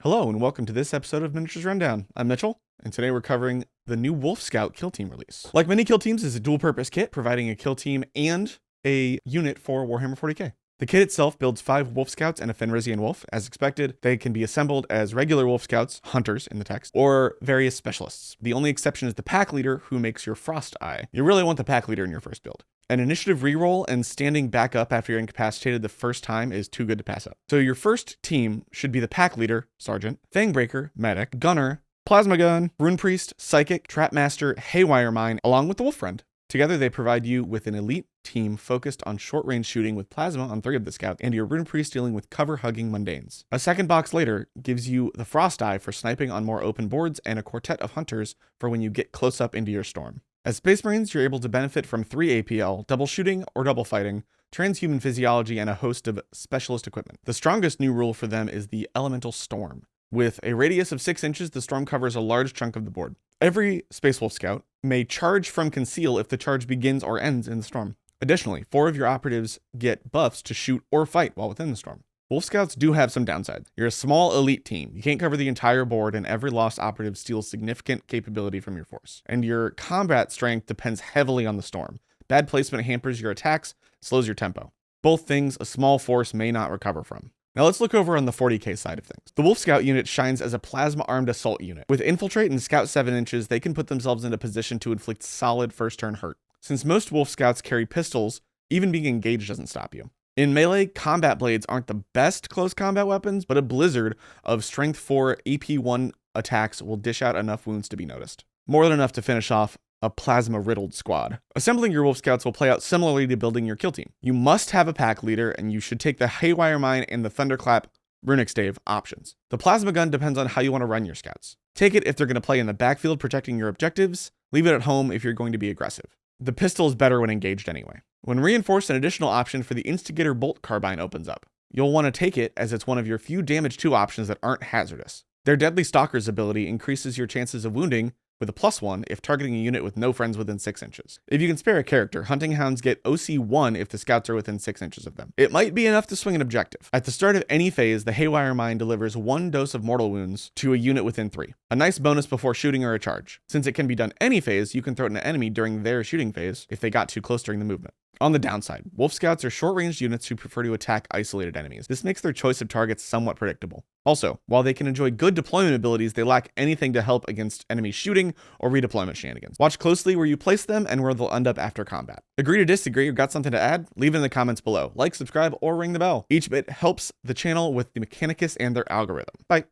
Hello and welcome to this episode of Miniatures Rundown. I'm Mitchell, and today we're covering the new Wolf Scout kill team release. Like many kill teams, is a dual-purpose kit providing a kill team and a unit for Warhammer 40k. The kit itself builds 5 Wolf Scouts and a Fenrisian Wolf. As expected, they can be assembled as regular Wolf Scouts, hunters in the text, or various specialists. The only exception is the pack leader, who makes your Frost Eye. You really want the pack leader in your first build. An initiative reroll and standing back up after you're incapacitated the first time is too good to pass up. So your first team should be the pack leader, Sergeant, Fangbreaker, Medic, Gunner, Plasma Gun, Rune Priest, Psychic, Trapmaster, Haywire Mine, along with the Wolf Friend. Together, they provide you with an elite team focused on short-range shooting with Plasma on 3 of the Scouts, and your Rune Priest dealing with cover-hugging Mundanes. A second box later gives you the Frost Eye for sniping on more open boards, and a quartet of Hunters for when you get close up into your storm. As Space Marines, you're able to benefit from 3 APL, double shooting or double fighting, transhuman physiology, and a host of specialist equipment. The strongest new rule for them is the Elemental Storm. With a radius of 6 inches, the storm covers a large chunk of the board. Every Space Wolf Scout may charge from conceal if the charge begins or ends in the storm. Additionally, 4 of your operatives get buffs to shoot or fight while within the storm. Wolf Scouts do have some downsides. You're a small elite team. You can't cover the entire board, and every lost operative steals significant capability from your force. And your combat strength depends heavily on the storm. Bad placement hampers your attacks, slows your tempo. Both things a small force may not recover from. Now let's look over on the 40k side of things. The Wolf Scout unit shines as a plasma-armed assault unit. With Infiltrate and Scout 7 inches, they can put themselves in a position to inflict solid first-turn hurt. Since most Wolf Scouts carry pistols, even being engaged doesn't stop you. In melee, combat blades aren't the best close combat weapons, but a blizzard of strength 4 AP1 attacks will dish out enough wounds to be noticed. More than enough to finish off a plasma-riddled squad. Assembling your Wolf Scouts will play out similarly to building your kill team. You must have a pack leader, and you should take the Haywire Mine and the Thunderclap Runic Stave options. The Plasma Gun depends on how you want to run your Scouts. Take it if they're going to play in the backfield protecting your objectives. Leave it at home if you're going to be aggressive. The pistol is better when engaged anyway. When reinforced, an additional option for the Instigator Bolt Carbine opens up. You'll want to take it as it's one of your few damage 2 options that aren't hazardous. Their Deadly Stalker's ability increases your chances of wounding with a +1 if targeting a unit with no friends within 6 inches. If you can spare a character, Hunting Hounds get OC1 if the Scouts are within 6 inches of them. It might be enough to swing an objective. At the start of any phase, the Haywire Mine delivers 1 dose of mortal wounds to a unit within 3. A nice bonus before shooting or a charge. Since it can be done any phase, you can throw it at an enemy during their shooting phase if they got too close during the movement. On the downside, Wolf Scouts are short-ranged units who prefer to attack isolated enemies. This makes their choice of targets somewhat predictable. Also, while they can enjoy good deployment abilities, they lack anything to help against enemy shooting or redeployment shenanigans. Watch closely where you place them and where they'll end up after combat. Agree to disagree or got something to add? Leave it in the comments below. Like, subscribe, or ring the bell. Each bit helps the channel with the Mechanicus and their algorithm. Bye.